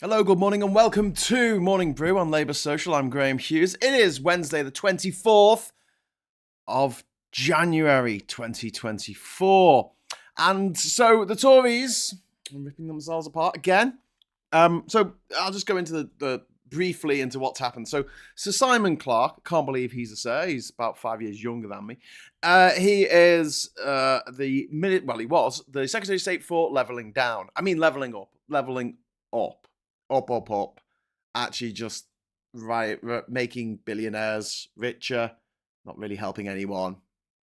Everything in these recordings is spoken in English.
Hello, good morning, and welcome to Morning Brew on Labour Social. I'm Graham Hughes. It is Wednesday, the 24th of January 2024. And so the Tories are ripping themselves apart again. So I'll just go into the briefly into what's happened. So Sir Simon Clarke, can't believe he's a sir. He's about 5 years younger than me. He is he was the Secretary of State for levelling down. I mean, levelling up. Actually, just making billionaires richer, not really helping anyone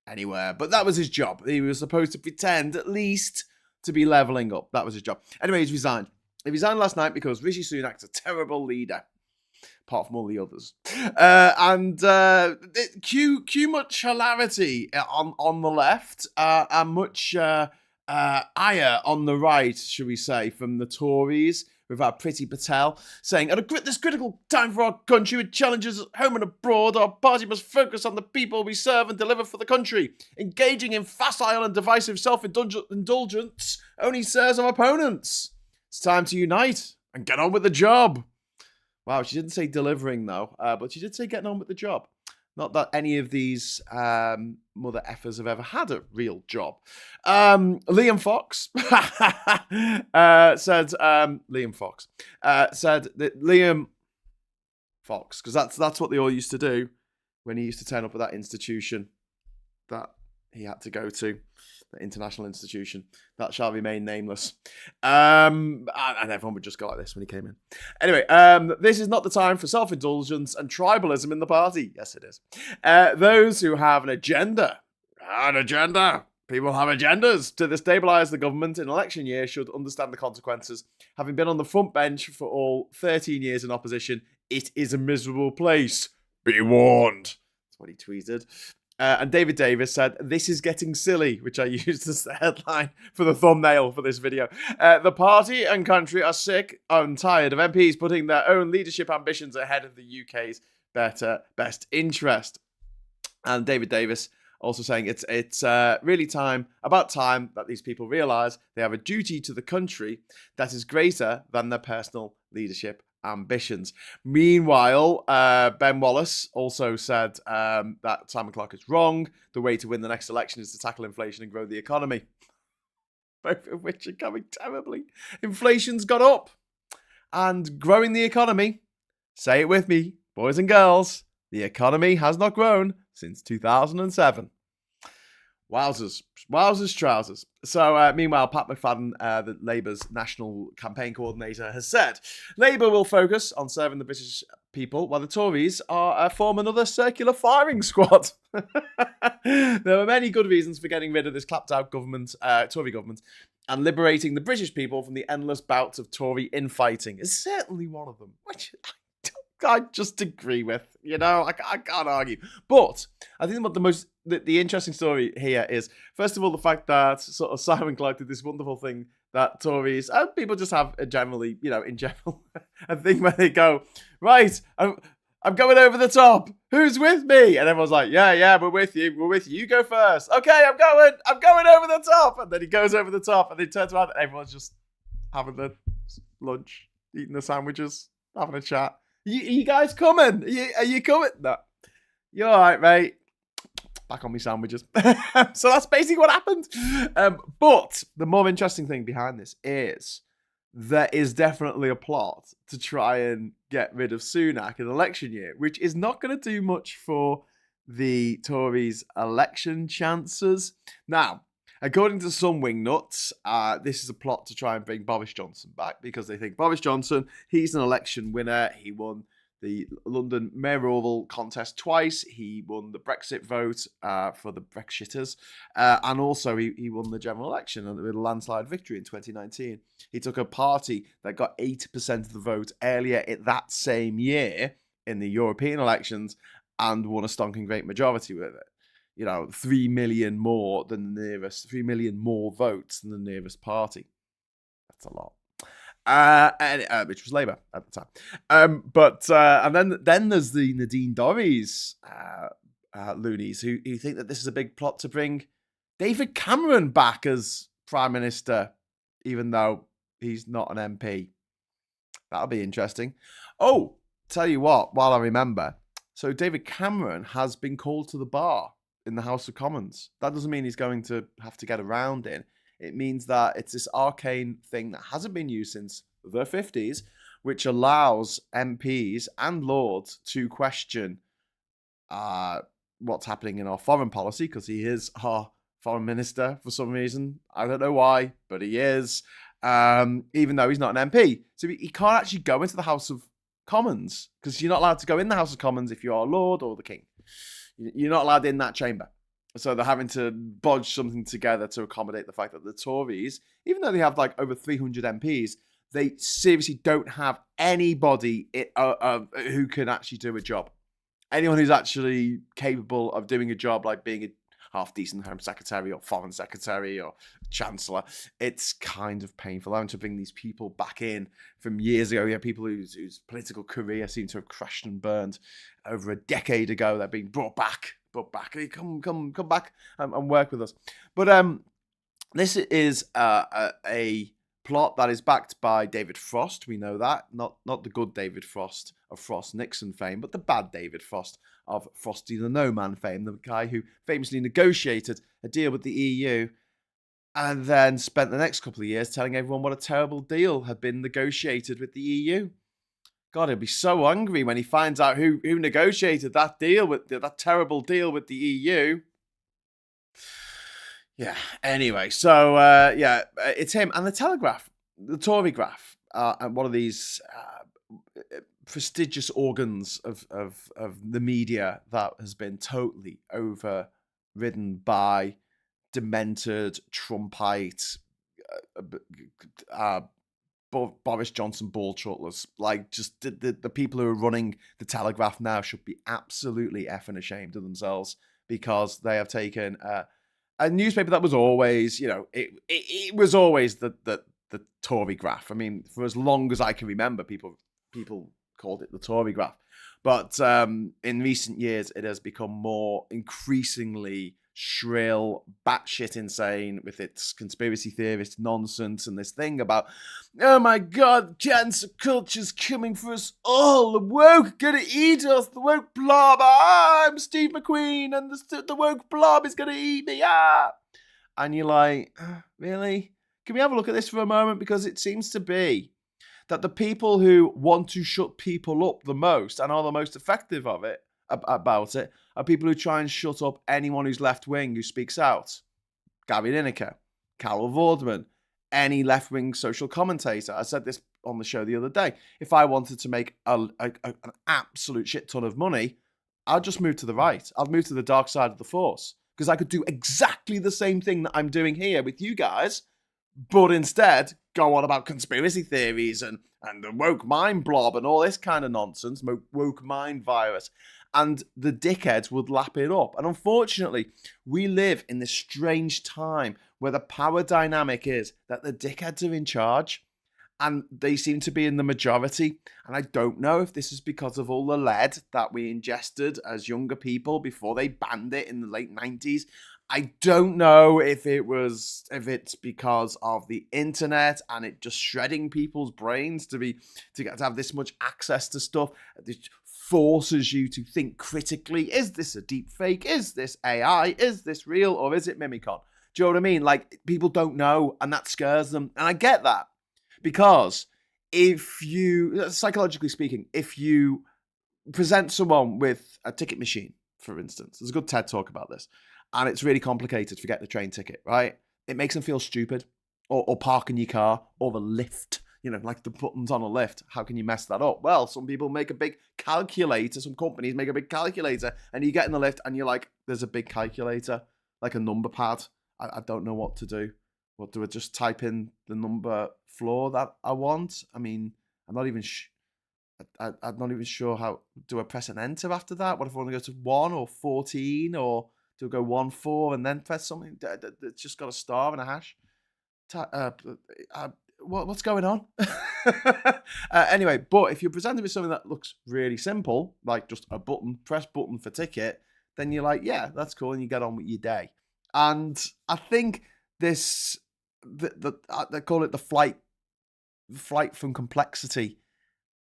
anywhere. But that was his job. He was supposed to pretend at least to be levelling up. That was his job. Anyway, he's resigned. He resigned last night because Rishi Sunak's a terrible leader, apart from all the others. Cue much hilarity on the left and much ire on the right, should we say, from the Tories, with our Priti Patel saying, at this critical time for our country with challenges at home and abroad, our party must focus on the people we serve and deliver for the country. Engaging in facile and divisive self-indulgence only serves our opponents. It's time to unite and get on with the job. Wow, she didn't say delivering, though, but she did say getting on with the job. Not that any of these mother effers have ever had a real job. Liam Fox said that Liam Fox, because that's what they all used to do when he used to turn up at that institution that he had to go to, the international institution that shall remain nameless. And everyone would just go like this when he came in. Anyway, this is not the time for self-indulgence and tribalism in the party. Yes, it is. Those who have an agenda, people have agendas to destabilise the government in election year should understand the consequences. Having been on the front bench for all 13 years in opposition, it is a miserable place. Be warned. That's what he tweeted. And David Davis said, "This is getting silly," which I used as the headline for the thumbnail for this video. The party and country are sick and tired of MPs putting their own leadership ambitions ahead of the UK's best interest. And David Davis also saying it's really about time that these people realise they have a duty to the country that is greater than their personal leadership ambitions. Meanwhile, Ben Wallace also said that Simon Clarke is wrong. The way to win the next election is to tackle inflation and grow the economy. Both of which are coming terribly. Inflation's got up. And growing the economy, say it with me, boys and girls, the economy has not grown since 2007. Wowzers trousers. So, meanwhile, Pat McFadden, the Labour's national campaign coordinator, has said Labour will focus on serving the British people, while the Tories form another circular firing squad. There are many good reasons for getting rid of this clapped-out Tory government, and liberating the British people from the endless bouts of Tory infighting is certainly one of them, which I just agree with. I can't argue. But I think what the interesting story here is, first of all, the fact that sort of Simon Clarke did this wonderful thing that Tories and people just have in general, a thing where they go, right, I'm going over the top. Who's with me? And everyone's like, yeah, we're with you. You go first. Okay, I'm going over the top. And then he goes over the top, and then he turns around, and everyone's just having their lunch, eating the sandwiches, having a chat. Are you guys coming? Are you coming? No. You're all right, mate. Back on me sandwiches. So that's basically what happened. But the more interesting thing behind this is there is definitely a plot to try and get rid of Sunak in election year, which is not going to do much for the Tories' election chances. Now, according to some wingnuts, this is a plot to try and bring Boris Johnson back, because they think Boris Johnson, he's an election winner. He won the London mayoral contest twice. He won the Brexit vote for the Brexiters. And also he won the general election with a landslide victory in 2019. He took a party that got 80% of the vote earlier that same year in the European elections and won a stonking great majority with it. 3 million more votes than the nearest party. That's a lot. Which was Labour at the time. And then there's the Nadine Dorries loonies who think that this is a big plot to bring David Cameron back as Prime Minister, even though he's not an MP. That'll be interesting. Oh, tell you what, while I remember, so David Cameron has been called to the bar in the House of Commons. That doesn't mean he's going to have to get around in. It means that it's this arcane thing that hasn't been used since the 50s, which allows MPs and Lords to question what's happening in our foreign policy, because he is our foreign minister for some reason. I don't know why, but he is, even though he's not an MP. So he can't actually go into the House of Commons, because you're not allowed to go in the House of Commons if you are a Lord or the King. You're not allowed in that chamber. So they're having to bodge something together to accommodate the fact that the Tories, even though they have like over 300 MPs, they seriously don't have anybody who can actually do a job. Anyone who's actually capable of doing a job like being a half-decent Home Secretary or Foreign Secretary or Chancellor, it's kind of painful having to bring these people back in from years ago. People whose political career seemed to have crashed and burned over a decade ago. They're being brought back. Hey, come back and work with us. But this is a plot that is backed by David Frost. We know that. Not the good David Frost of Frost Nixon fame, but the bad David Frost of Frosty the No Man fame, the guy who famously negotiated a deal with the EU and then spent the next couple of years telling everyone what a terrible deal had been negotiated with the EU. God, he'll be so angry when he finds out who negotiated that deal with that terrible deal with the EU. Yeah. Anyway, so it's him and the Telegraph, the Tory graph, and one of these prestigious organs of the media that has been totally overridden by demented Trumpite Boris Johnson ball chutlers. Like, just the people who are running the Telegraph now should be absolutely effing ashamed of themselves, because they have taken a newspaper that was always, it was always the Tory graph. I mean, for as long as I can remember, people called it the Tory graph. But in recent years, it has become more increasingly shrill, batshit insane with its conspiracy theorist nonsense and this thing about, oh my God, cancer culture's coming for us all. The woke gonna eat us. The woke blob. I'm Steve McQueen, and the woke blob is gonna eat me. And you're like, really? Can we have a look at this for a moment? Because it seems to be that the people who want to shut people up the most and are the most effective about it are people who try and shut up anyone who's left-wing who speaks out. Gary Lineker, Carol Vorderman, any left-wing social commentator. I said this on the show the other day. If I wanted to make an absolute shit ton of money, I'd just move to the right. I'd move to the dark side of the force, because I could do exactly the same thing that I'm doing here with you guys, but instead go on about conspiracy theories and the woke mind blob and all this kind of nonsense, woke mind virus. And the dickheads would lap it up. And unfortunately, we live in this strange time where the power dynamic is that the dickheads are in charge and they seem to be in the majority. And I don't know if this is because of all the lead that we ingested as younger people before they banned it in the late 90s. I don't know if it's because of the internet and it just shredding people's brains to have this much access to stuff. It forces you to think critically. Is this a deep fake? Is this AI? Is this real, or is it Mimicon? Do you know what I mean? Like, people don't know, and that scares them. And I get that, because if you, psychologically speaking, if you present someone with a ticket machine, for instance, there's a good TED talk about this, and it's really complicated, forget the train ticket, right? It makes them feel stupid, or parking your car, or the lift, like the buttons on a lift. How can you mess that up? Well, some people make a big calculator, some companies make a big calculator, and you get in the lift and you're like, there's a big calculator, like a number pad. I don't know what to do. What do I just type in the number floor that I want? I mean, I'm not even I'm not even sure how. Do I press an enter after that? What if I want to go to 1 or 14, or do I go 1, 4 and then press something? It's just got a star and a hash. What's going on? Anyway, but if you're presented with something that looks really simple, like just a press button for ticket, then you're like, yeah, that's cool, and you get on with your day. And I think this, they call it the flight from complexity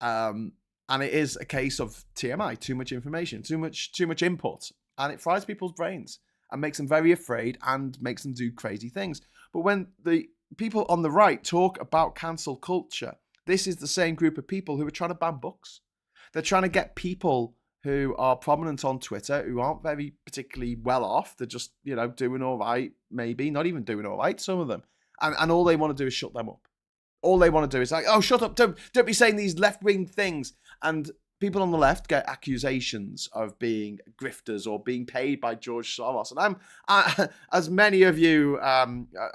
And it is a case of TMI, too much information, too much input, and it fries people's brains and makes them very afraid and makes them do crazy things. But when the people on the right talk about cancel culture, this is the same group of people who are trying to ban books. They're trying to get people who are prominent on Twitter, who aren't very particularly well off. They're just, doing all right, maybe, not even doing all right, some of them. And all they want to do is shut them up. All they want to do is like, oh, shut up, don't be saying these left-wing things. And people on the left get accusations of being grifters or being paid by George Soros. And as many of you are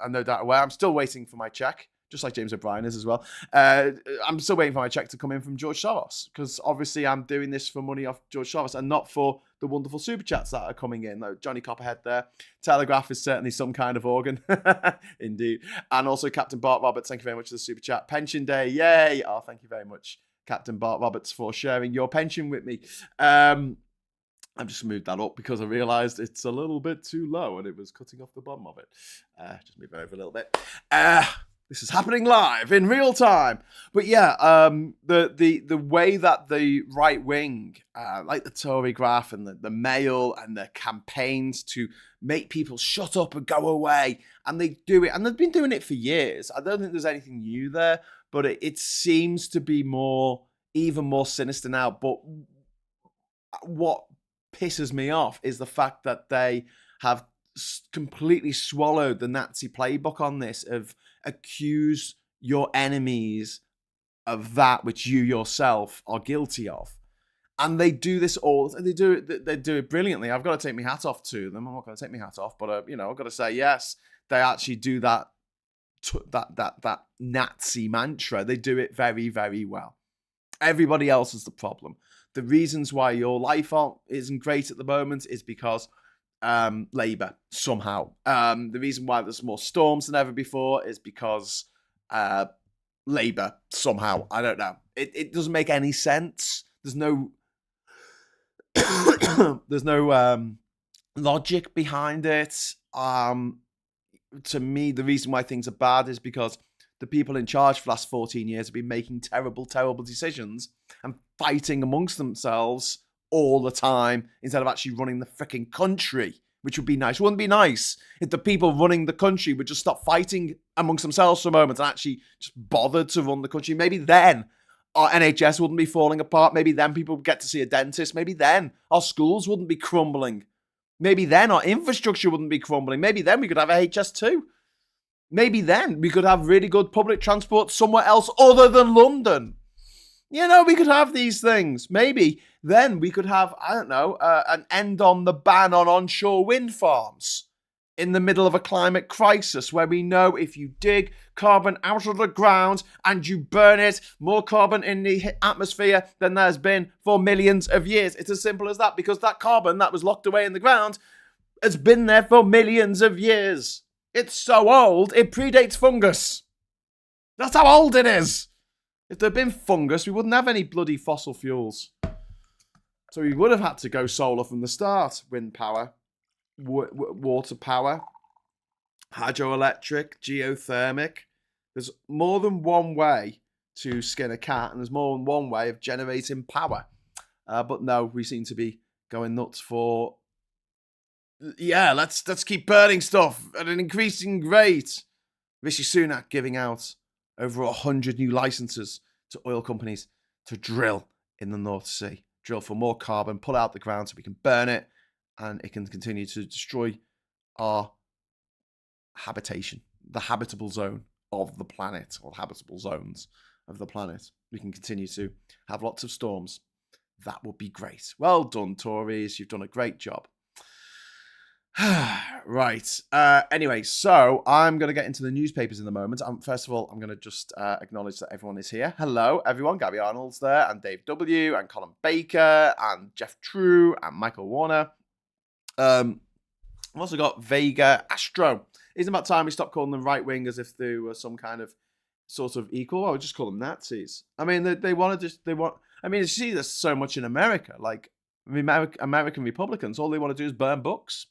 no doubt aware, I'm still waiting for my check, just like James O'Brien is as well. I'm still waiting for my check to come in from George Soros, because obviously I'm doing this for money off George Soros and not for the wonderful super chats that are coming in. Like Johnny Copperhead there. Telegraph is certainly some kind of organ. Indeed. And also Captain Bart Roberts, thank you very much for the super chat. Pension day, yay. Oh, thank you very much, Captain Bart Roberts, for sharing your pension with me. I've just moved that up because I realised it's a little bit too low and it was cutting off the bottom of it. Just move it over a little bit. This is happening live in real time. But yeah, the way that the right wing, like the Tory graph and the Mail and the campaigns to make people shut up and go away, and they do it, and they've been doing it for years. I don't think there's anything new there, but it seems to be even more sinister now. But what pisses me off is the fact that they have completely swallowed the Nazi playbook on this of accuse your enemies of that which you yourself are guilty of. And they do this they do it brilliantly. I've got to take my hat off to them. I'm not going to take my hat off, but I've got to say, yes, they actually do that Nazi mantra. They do it very, very well. Everybody else is the problem. The reasons why your life isn't great at the moment is because Labour, somehow. The reason why there's more storms than ever before is because Labour, somehow. I don't know. It doesn't make any sense. There's no logic behind it. To me, the reason why things are bad is because the people in charge for the last 14 years have been making terrible, terrible decisions and fighting amongst themselves all the time instead of actually running the freaking country, which would be nice. It wouldn't be nice if the people running the country would just stop fighting amongst themselves for a moment and actually just bother to run the country. Maybe then our NHS wouldn't be falling apart. Maybe then people would get to see a dentist. Maybe then our schools wouldn't be crumbling. Maybe then our infrastructure wouldn't be crumbling. Maybe then we could have a HS2. Maybe then we could have really good public transport somewhere else other than London. We could have these things. Maybe then we could have, an end on the ban on onshore wind farms in the middle of a climate crisis, where we know if you dig carbon out of the ground and you burn it, more carbon in the atmosphere than there's been for millions of years. It's as simple as that, because that carbon that was locked away in the ground has been there for millions of years. It's so old, it predates fungus. That's how old it is. If there'd been fungus, we wouldn't have any bloody fossil fuels. So we would have had to go solar from the start. Wind power, water power, hydroelectric, geothermic. There's more than one way to skin a cat, and there's more than one way of generating power. But no, we seem to be going nuts for, let's keep burning stuff at an increasing rate. Rishi Sunak giving out over 100 new licenses to oil companies to drill in the North Sea. Drill for more carbon, pull out the ground so we can burn it, and it can continue to destroy our habitation, the habitable zone of the planet, or habitable zones of the planet. We can continue to have lots of storms. That would be great. Well done, Tories. You've done a great job. Right. Anyway, so I'm going to get into the newspapers in a moment. First of all, I'm going to just acknowledge that everyone is here. Hello, everyone. Gabby Arnold's there, and Dave W, and Colin Baker, and Jeff True, and Michael Warner. I've also got Vega Astro. Isn't it about time we stop calling them right wing as if they were some kind of sort of equal? I would just call them Nazis. I mean, you see this so much in America. Like, American Republicans, all they want to do is burn books.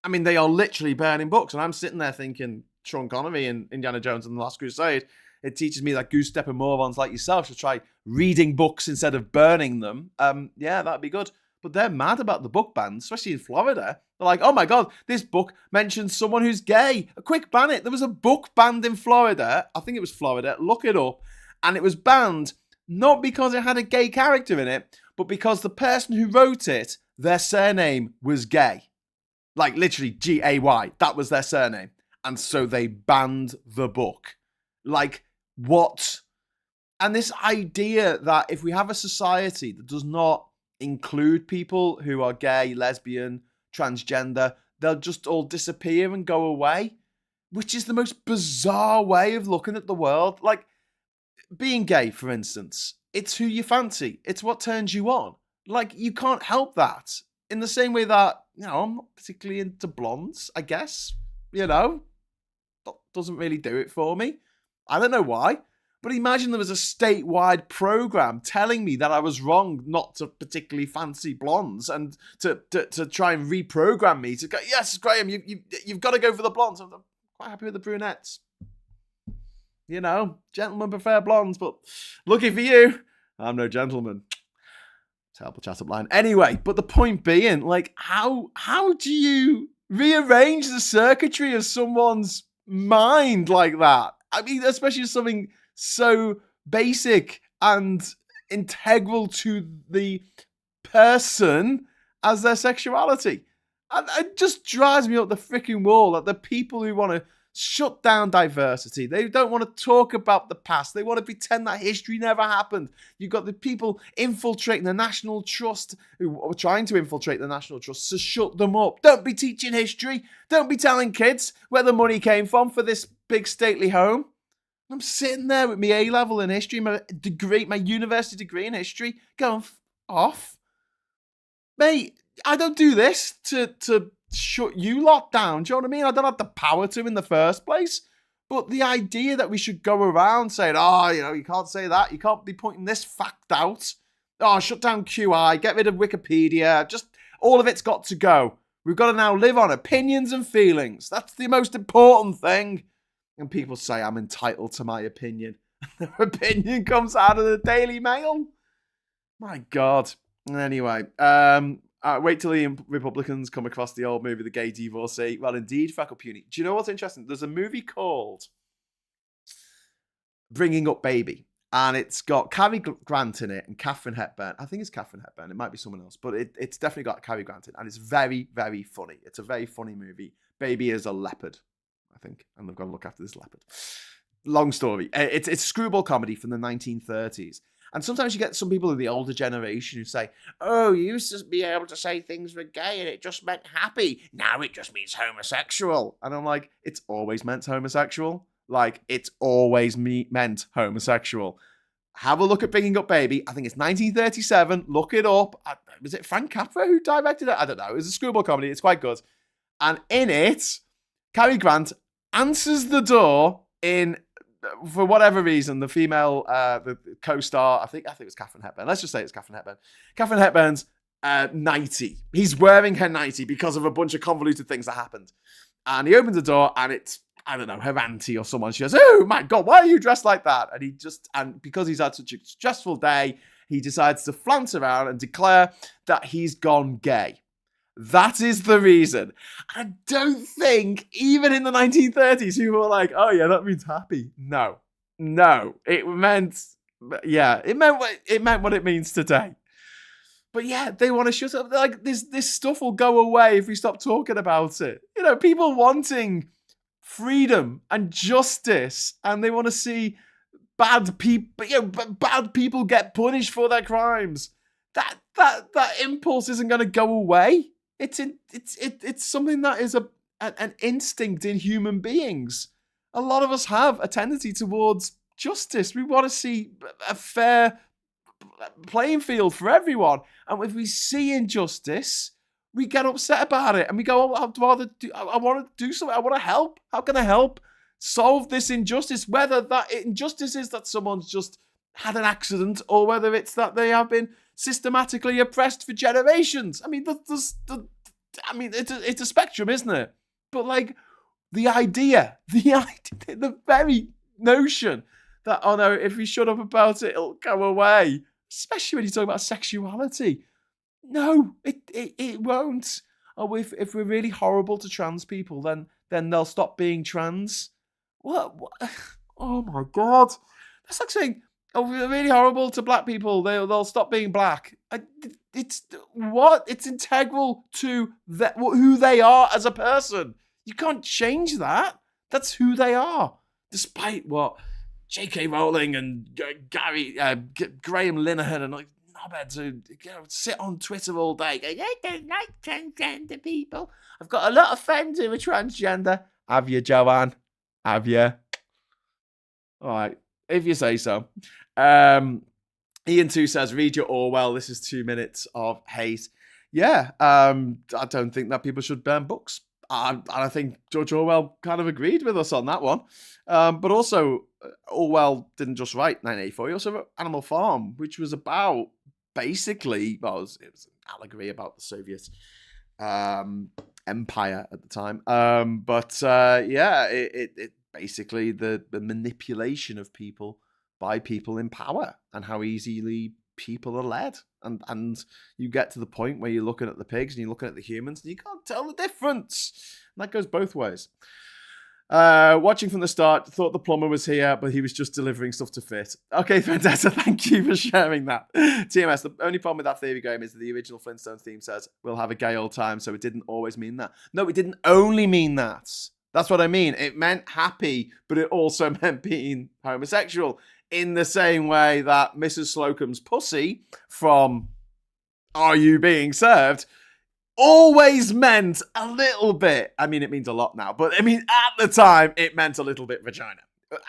I mean, they are literally burning books. And I'm sitting there thinking, Sean Connery in Indiana Jones and the Last Crusade it teaches me that goose-stepping morons like yourself should try reading books instead of burning them. Yeah, that'd be good. But they're mad about the book ban, especially in Florida. They're like, oh my God, this book mentions someone who's gay. A quick ban it. There was a book banned in Florida. I think it was Florida. Look it up. And it was banned not because it had a gay character in it, but because the person who wrote it, their surname was gay. Like literally Gay. That was their surname. And so they banned the book. Like, what? And this idea that if we have a society that does not include people who are gay, lesbian, transgender, they'll just all disappear and go away, which is the most bizarre way of looking at the world. Like, being gay, for instance, it's who you fancy. It's what turns you on. Like, you can't help that. In the same way that, I'm not particularly into blondes, I guess. That doesn't really do it for me. I don't know why. But imagine there was a statewide program telling me that I was wrong not to particularly fancy blondes and to try and reprogram me to go, yes, Graham, you've got to go for the blondes. I'm quite happy with the brunettes. Gentlemen prefer blondes, but lucky for you, I'm no gentleman. Terrible chat-up line. Anyway, but the point being, like, how do you rearrange the circuitry of someone's mind like that? I mean, especially something so basic and integral to the person as their sexuality. And it just drives me up the freaking wall that the people who want to shut down diversity, they don't want to talk about the past. They want to pretend that history never happened. You've got the people infiltrating the National Trust, who are trying to infiltrate the National Trust to shut them up. Don't be teaching history. Don't be telling kids where the money came from for this big stately home. I'm sitting there with my A-level in history, my university degree in history, going off. Mate, I don't do this to shut you lot down. Do you know what I mean? I don't have the power to in the first place. But the idea that we should go around saying, you can't say that. You can't be pointing this fact out. Shut down QI, get rid of Wikipedia. Just all of it's got to go. We've got to now live on opinions and feelings. That's the most important thing. And people say I'm entitled to my opinion. Their opinion comes out of the Daily Mail. My God. Anyway, wait till the Republicans come across the old movie, The Gay Divorcee. Well, indeed, Freckle Puny. Do you know what's interesting? There's a movie called Bringing Up Baby. And it's got Cary Grant in it and Katharine Hepburn. I think it's Katharine Hepburn. It might be someone else. But it's definitely got Cary Grant in. And it's very, very funny. It's a very funny movie. Baby is a leopard, I think, and they've got to look after this leopard. Long story. It's screwball comedy from the 1930s. And sometimes you get some people in the older generation who say, you used to be able to say things were gay and it just meant happy. Now it just means homosexual. And I'm like, it's always meant homosexual. Like, it's always meant homosexual. Have a look at Bringing Up Baby. I think it's 1937. Look it up. Was it Frank Capra who directed it? I don't know. It was a screwball comedy. It's quite good. And in it, Cary Grant answers the door for whatever reason, the female, the co-star, I think it was Katharine Hepburn. Let's just say it's Katharine Hepburn. Katharine Hepburn's nightie. He's wearing her nightie because of a bunch of convoluted things that happened. And he opens the door and it's, I don't know, her auntie or someone. She goes, oh my God, why are you dressed like that? And because he's had such a stressful day, he decides to flounce around and declare that he's gone gay. That is the reason. I don't think, even in the 1930s, people were like, oh yeah, that means happy. No. It meant what it means today. But yeah, they want to shut up. Like, this stuff will go away if we stop talking about it. People wanting freedom and justice, and they want to see bad people get punished for their crimes. That impulse isn't going to go away. It's something that is an instinct in human beings. A lot of us have a tendency towards justice. We want to see a fair playing field for everyone. And if we see injustice, we get upset about it. And we go, I want to do something. I want to help. How can I help solve this injustice? Whether that injustice is that someone's just had an accident or whether it's that they have been systematically oppressed for generations. I mean, it's a spectrum, isn't it? But like the idea, the very notion that, oh no, if we shut up about it, it'll go away. Especially when you talk about sexuality. No, it won't. Oh, if we're really horrible to trans people, then they'll stop being trans. What? Oh my God. That's like saying, oh, we're really horrible to black people. They'll stop being black. It's what? It's integral to who they are as a person. You can't change that. That's who they are. Despite what J.K. Rowling and Graham Linehan and like knobheads who sit on Twitter all day going, I don't like transgender people. I've got a lot of friends who are transgender. Have you, Joanne? Have you? All right, if you say so. Ian 2 says, read your Orwell. This is 2 minutes of hate. Yeah, I don't think that people should burn books. I think George Orwell kind of agreed with us on that one. But also, Orwell didn't just write 1984. He also wrote Animal Farm, which was about basically, well, it was an allegory about the Soviet empire at the time. It basically the manipulation of people by people in power and how easily people are led. And you get to the point where you're looking at the pigs and you're looking at the humans and you can't tell the difference. And that goes both ways. Watching from the start, thought the plumber was here, but he was just delivering stuff to fit. Okay, Vendetta, thank you for sharing that. TMS, the only problem with that theory, Graham, is that the original Flintstones theme says, we'll have a gay old time, so it didn't always mean that. No, it didn't only mean that. That's what I mean. It meant happy, but it also meant being homosexual. In the same way that Mrs. Slocum's pussy from Are You Being Served always meant a little bit. I mean, it means a lot now, but I mean, at the time, it meant a little bit vagina.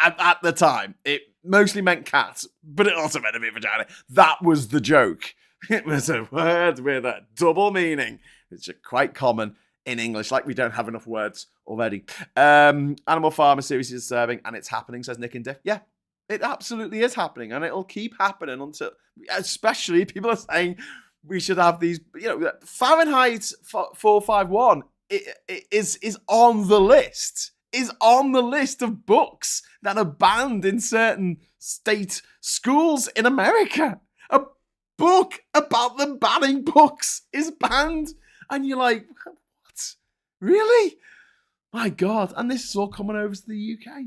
At the time, it mostly meant cat, but it also meant a bit vagina. That was the joke. It was a word with a double meaning. It's quite common in English, like we don't have enough words already. Animal Farm is seriously disturbing, and it's happening, says Nick and Diff. Yeah. It absolutely is happening, and it'll keep happening until, especially people are saying we should have these, Fahrenheit 451 is on the list, of books that are banned in certain state schools in America. A book about them banning books is banned, and you're like, what? Really? My God. And this is all coming over to the UK.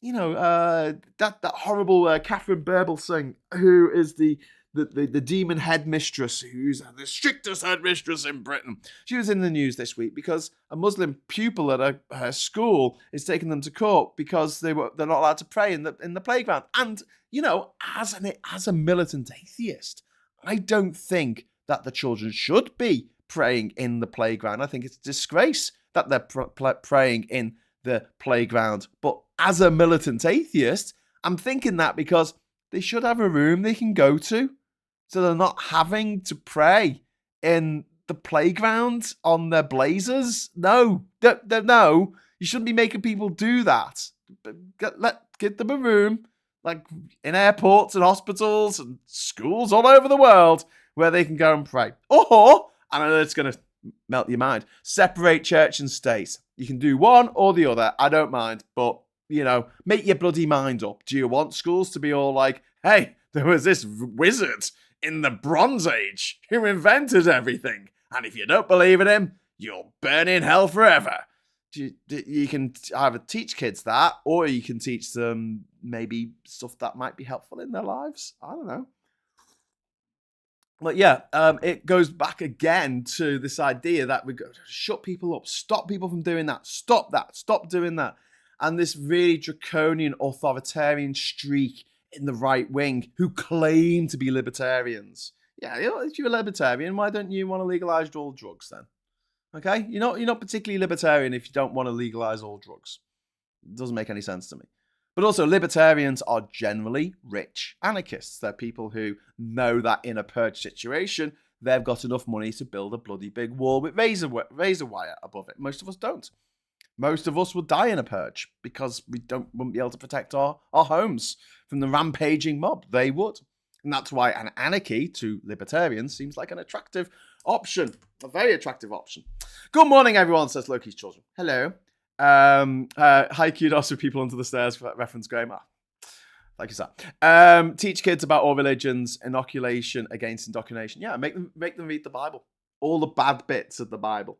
That horrible Catherine Burblesing, who is the demon headmistress, who's the strictest headmistress in Britain. She was in the news this week because a Muslim pupil at her school is taking them to court because they're not allowed to pray in the playground. And as a militant atheist, I don't think that the children should be praying in the playground. I think it's a disgrace that they're praying in the playground. But as a militant atheist, I'm thinking that because they should have a room they can go to, so they're not having to pray in the playground on their blazers. No, no, you shouldn't be making people do that. Give them a room, like in airports and hospitals and schools all over the world, where they can go and pray. Or, and I know it's going to melt your mind, separate church and state. You can do one or the other. I don't mind, but make your bloody mind up. Do you want schools to be all like, hey, there was this wizard in the Bronze Age who invented everything, and if you don't believe in him, you'll burn in hell forever? You can either teach kids that, or you can teach them maybe stuff that might be helpful in their lives. I don't know. But yeah, it goes back again to this idea that we got to shut people up, stop people from doing that, stop doing that. And this really draconian authoritarian streak in the right wing who claim to be libertarians. Yeah, if you're a libertarian, why don't you want to legalize all drugs then? Okay, you're not particularly libertarian if you don't want to legalize all drugs. It doesn't make any sense to me. But also, libertarians are generally rich anarchists. They're people who know that in a purge situation, they've got enough money to build a bloody big wall with razor wire above it. Most of us don't. Most of us would die in a purge because we wouldn't be able to protect our homes from the rampaging mob. They would. And that's why an anarchy to libertarians seems like an attractive option. A very attractive option. Good morning, everyone, says Loki's children. Hello. High kudos for people under the stairs for that reference, Graham. Thank you, sir. Teach kids about all religions, inoculation against indoctrination. Yeah, make them read the Bible. All the bad bits of the Bible.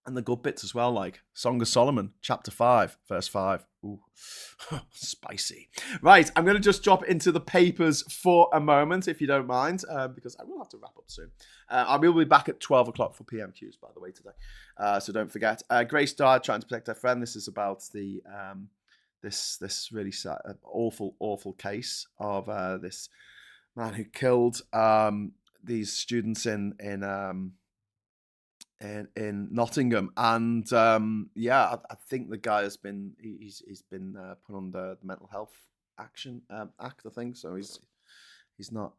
And the good bits as well, like Song of Solomon, chapter 5, verse 5. Ooh, spicy. Right, I'm going to just drop into the papers for a moment, if you don't mind, because I will have to wrap up soon. I will be back at 12 o'clock for PMQs, by the way, today. So don't forget. Grace died trying to protect her friend. This is about the this really sad, awful case of this man who killed these students in Nottingham, and I think the guy has been he's been put under the Mental Health Action Act, I think. So he's not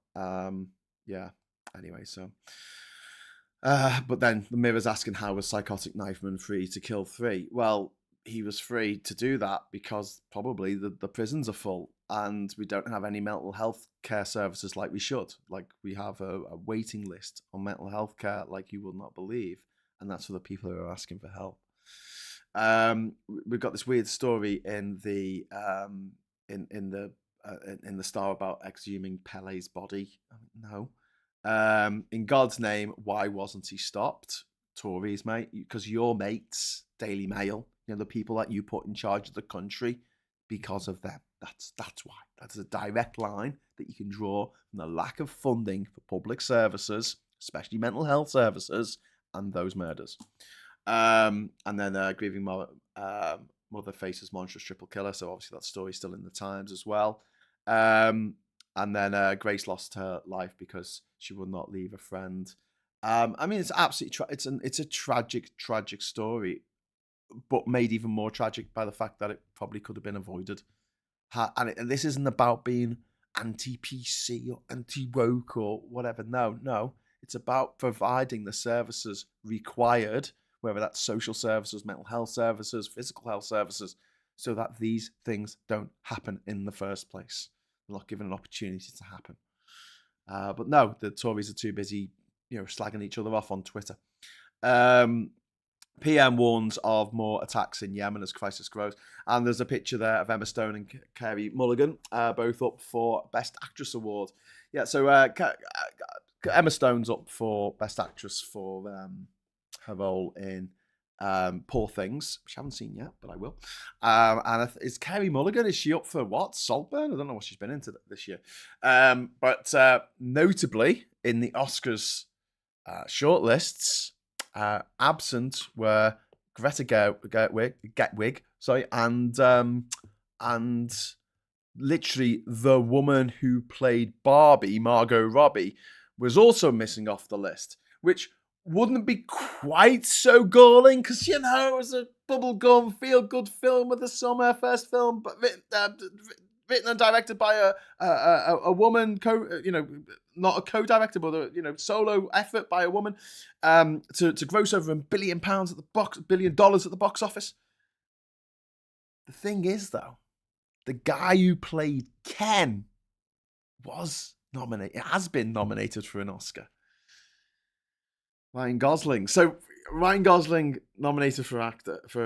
anyway. So but then the Mirror's asking, how was psychotic knifeman free to kill 3? Well, he was free to do that because probably the prisons are full and we don't have any mental health care services like we should. Like, we have a waiting list on mental health care like you will not believe. And that's for the people who are asking for help. We've got this weird story in the Star about exhuming Pele's body. No. In God's name, why wasn't he stopped? Tories, mate, because your mates, Daily Mail, the people that you put in charge of the country, because of them. That's why. That's a direct line that you can draw from the lack of funding for public services, especially mental health services, and those murders. And then grieving mother faces monstrous triple killer. So obviously that story's still in the Times as well. And then Grace lost her life because she would not leave a friend. I mean, it's absolutely it's a tragic story, but made even more tragic by the fact that it probably could have been avoided. And this isn't about being anti-PC or anti-woke or whatever. No. It's about providing the services required, whether that's social services, mental health services, physical health services, so that these things don't happen in the first place. They're not given an opportunity to happen. But no, the Tories are too busy, slagging each other off on Twitter. PM warns of more attacks in Yemen as crisis grows. And there's a picture there of Emma Stone and Carey Mulligan, both up for Best Actress Award. Yeah, so Emma Stone's up for Best Actress for her role in Poor Things, which I haven't seen yet, but I will. And is Carey Mulligan, is she up for what? Saltburn? I don't know what she's been into this year. But notably, in the Oscars shortlists, absent were Greta Gerwig, and literally the woman who played Barbie, Margot Robbie, was also missing off the list, which wouldn't be quite so galling because, it was a bubblegum feel-good film with the summer, first film, but written and directed by a woman, not a co-director, but a solo effort by a woman, to gross over £1 billion at the $1 billion at the box office. The thing is, though, the guy who played Ken was nominated. It has been nominated for an Oscar. Ryan Gosling. So Ryan Gosling nominated for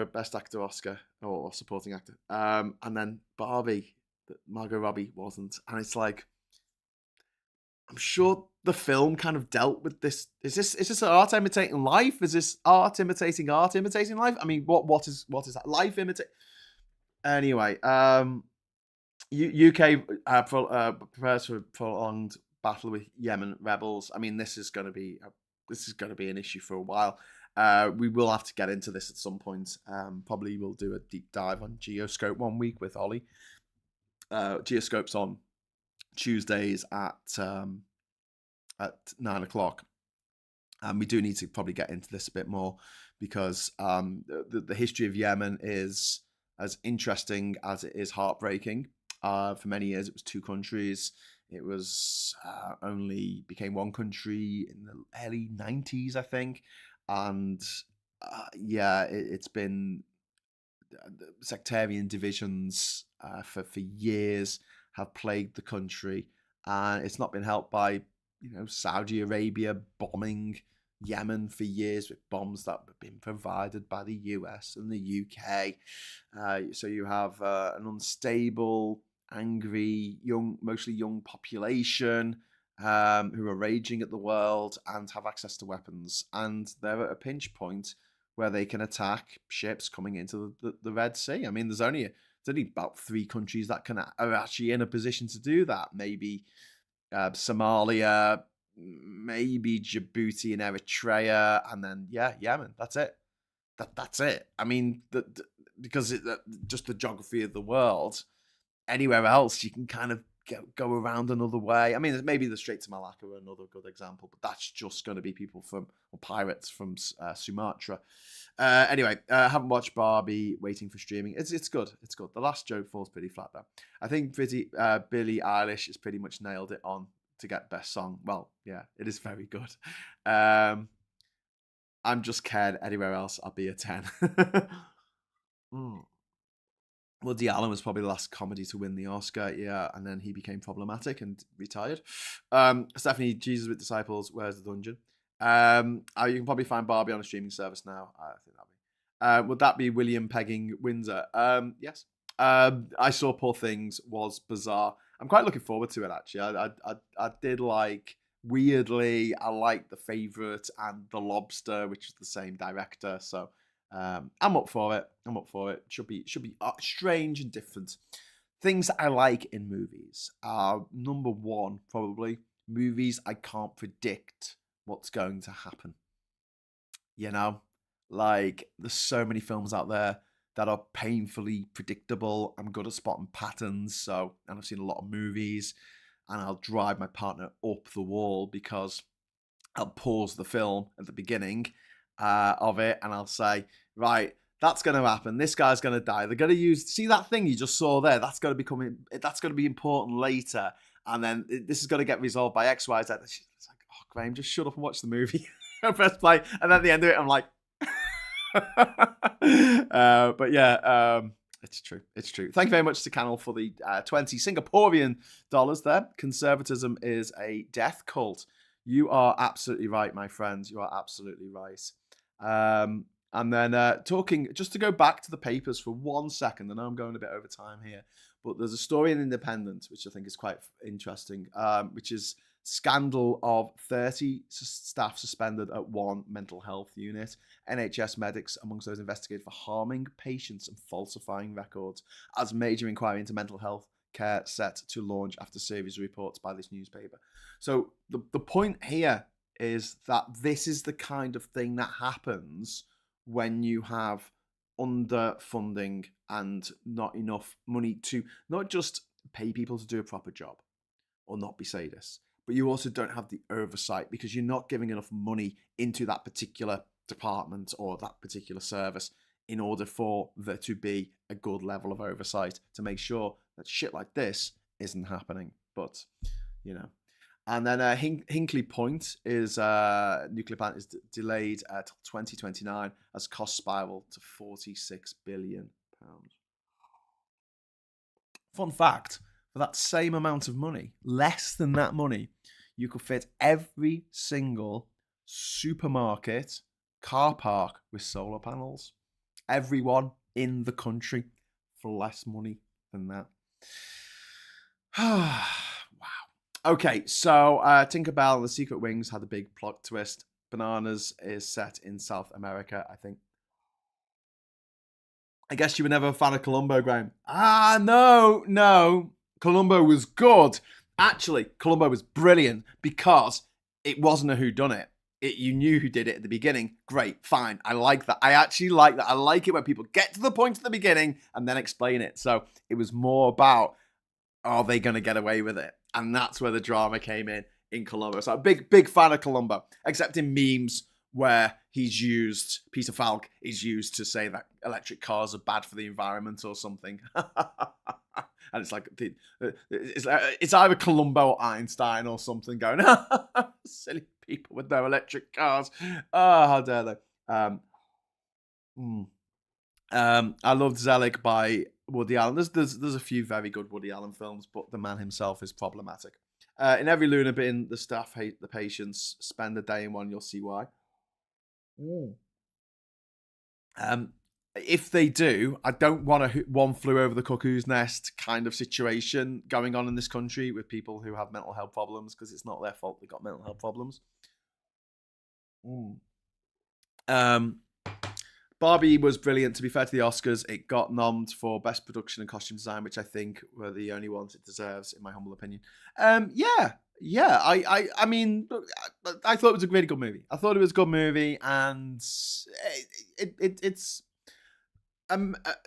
Best Actor Oscar or Supporting Actor, and then Barbie, Margot Robbie wasn't, and it's like, I'm sure the film kind of dealt with this. Is this art imitating life? Is this art imitating life? I mean, what is that? Life imitate? Anyway, UK prepares for a prolonged battle with Yemen rebels. I mean, this is going to be an issue for a while. We will have to get into this at some point. Probably we'll do a deep dive on Geoscope one week with Ollie. Geoscope's on Tuesdays at 9 o'clock. And we do need to probably get into this a bit more because the history of Yemen is as interesting as it is heartbreaking. For many years, it was two countries. It was only became one country in the early 90s, I think. And it's been sectarian divisions for years have plagued the country. And it's not been helped by, Saudi Arabia bombing, Yemen for years with bombs that have been provided by the US and the UK. So you have an unstable, angry, mostly young population who are raging at the world and have access to weapons. And they're at a pinch point where they can attack ships coming into the Red Sea. I mean, there's only about 3 countries that are actually in a position to do that. Maybe Somalia, maybe Djibouti and Eritrea, and then Yemen. That's it. That's it. I mean, because just the geography of the world. Anywhere else, you can kind of go around another way. I mean, maybe the Straits of Malacca are another good example, but that's just going to be people pirates from Sumatra. Anyway, haven't watched Barbie, waiting for streaming. It's good. It's good. The last joke falls pretty flat though. I think Billie Eilish has pretty much nailed it on to get best song. Well, yeah, it is very good. I'm just Ken. Anywhere else, I'll be a 10. Woody Allen was probably the last comedy to win the Oscar, and then he became problematic and retired. Stephanie, Jesus with Disciples, Where's the Dungeon? You can probably find Barbie on a streaming service now. I think that'll be. Would that be William pegging Windsor? Yes. I Saw Poor Things was bizarre. I'm quite looking forward to it, actually. I did like, weirdly, I like The Favourite and The Lobster, which is the same director, so... I'm up for it. Should be strange and different. Things that I like in movies are, number one, probably movies I can't predict what's going to happen. You know, like there's so many films out there that are painfully predictable. I'm good at spotting patterns, and I've seen a lot of movies, and I'll drive my partner up the wall because I'll pause the film at the beginning of it, and I'll say, right, that's going to happen. This guy's going to die. They're going to see that thing you just saw there. That's going to be important later. And then this is going to get resolved by X, Y, Z. It's like, oh, Graham, just shut up and watch the movie. Press play. And then at the end of it, I'm like, but yeah, it's true. It's true. Thank you very much to Canal for the 20 Singaporean dollars there. Conservatism is a death cult. You are absolutely right, my friends. You are absolutely right. And then talking, just to go back to the papers for 1 second, I know I'm going a bit over time here, but there's a story in Independent, which I think is quite interesting, which is scandal of 30 staff suspended at one mental health unit. NHS medics amongst those investigated for harming patients and falsifying records, as major inquiry into mental health care set to launch after series of reports by this newspaper. So the point here is that this is the kind of thing that happens when you have underfunding and not enough money to not just pay people to do a proper job or not be sadists, but you also don't have the oversight because you're not giving enough money into that particular department or that particular service in order for there to be a good level of oversight to make sure that shit like this isn't happening. But, you know. And then Hinkley Point is nuclear plant is delayed till 2029 as costs spiral to £46 billion. Fun fact, for that same amount of money, less than that money, you could fit every single supermarket car park with solar panels. Everyone in the country for less money than that. Wow. Okay, so Tinkerbell and the Secret Wings had a big plot twist. Bananas is set in South America, I think. I guess you were never a fan of Columbo, Graham. No. Columbo was good. Actually, Columbo was brilliant because it wasn't a whodunit. You knew who did it at the beginning. Great, fine. I like that. I actually like that. I like it when people get to the point at the beginning and then explain it. So it was more about, are they going to get away with it? And that's where the drama came in Columbo. So a big fan of Columbo, except in memes where Peter Falk is used to say that electric cars are bad for the environment or something. And it's like, it's either Columbo or Einstein or something going, silly people with no electric cars. Oh, how dare they. I loved Zelig by Woody Allen. There's a few very good Woody Allen films, but the man himself is problematic. In every Luna bin, the staff hate the patients. Spend a day in one, you'll see why. Mm. If they do, I don't want a one flew over the cuckoo's nest kind of situation going on in this country with people who have mental health problems, because it's not their fault they got mental health problems. Mm. Um, Barbie was brilliant. To be fair to the Oscars, it got nommed for Best Production and Costume Design, which I think were the only ones it deserves, in my humble opinion. Yeah. I mean, I thought it was a really good movie. I thought it was a good movie, and it's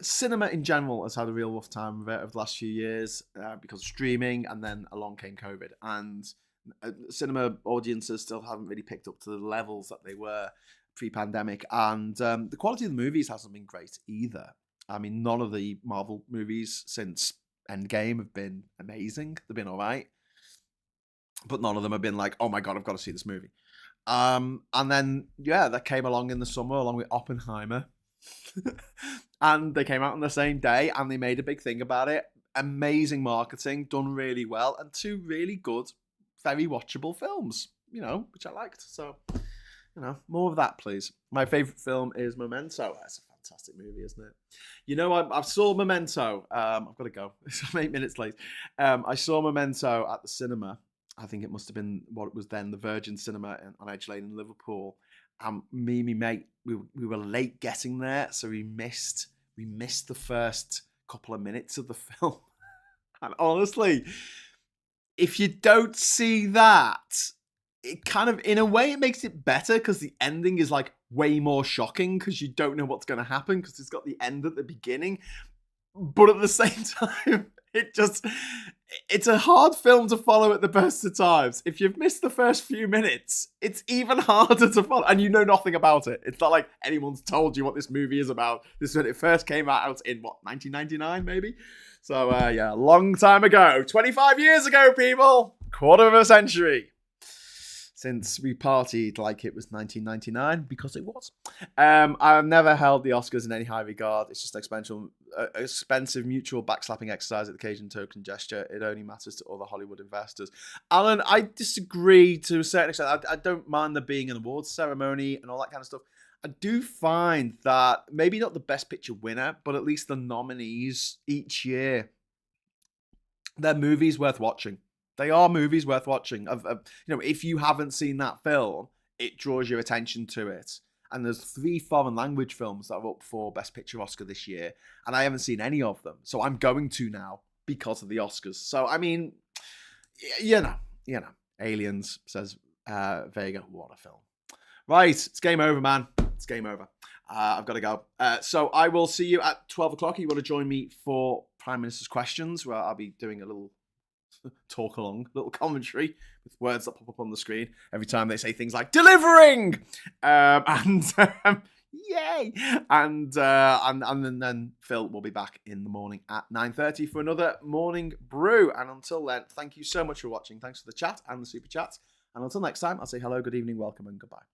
cinema in general has had a real rough time of it over the last few years because of streaming, and then along came COVID, and cinema audiences still haven't really picked up to the levels that they were pre-pandemic, and the quality of the movies hasn't been great either. I mean, none of the Marvel movies since Endgame have been amazing. They've been all right, but none of them have been like, oh my god, I've got to see this movie. And then that came along in the summer along with Oppenheimer. And they came out on the same day, and they made a big thing about it. Amazing marketing, done really well, and two really good, very watchable films, which I liked. So, more of that, please. My favorite film is Memento. That's a fantastic movie, isn't it? I saw Memento. I've got to go. I'm 8 minutes late. I saw Memento at the cinema. I think it must have been what was then the Virgin Cinema on Edge Lane in Liverpool. Me and my mate, we were late getting there, so we missed the first couple of minutes of the film. And honestly, if you don't see that, it kind of, in a way, it makes it better, because the ending is like way more shocking, because you don't know what's going to happen, because it's got the end at the beginning. But at the same time, it's a hard film to follow at the best of times. If you've missed the first few minutes, it's even harder to follow, and you know nothing about it. It's not like anyone's told you what this movie is about. This is when it first came out in 1999, maybe? So, a long time ago. 25 years ago, people! Quarter of a century. Since we partied like it was 1999, because it was. I've never held the Oscars in any high regard. It's just expensive mutual backslapping exercise at the occasion, token gesture. It only matters to other Hollywood investors. Alan, I disagree to a certain extent. I don't mind there being an awards ceremony and all that kind of stuff. I do find that maybe not the Best Picture winner, but at least the nominees each year, they're movies worth watching. They are movies worth watching. If you haven't seen that film, it draws your attention to it. And there's 3 foreign language films that are up for Best Picture Oscar this year, and I haven't seen any of them. So I'm going to now because of the Oscars. So, I mean, Aliens, says Vega. What a film. Right, it's game over, man. It's game over. I've got to go. So I will see you at 12 o'clock. You want to join me for Prime Minister's Questions, where I'll be doing a little talk along, little commentary with words that pop up on the screen every time they say things like delivering, yay, and then Phil will be back in the morning at 9:30 for another morning brew. And until then, thank you so much for watching. Thanks for the chat and the super chats. And until next time, I'll say hello, good evening, welcome, and goodbye.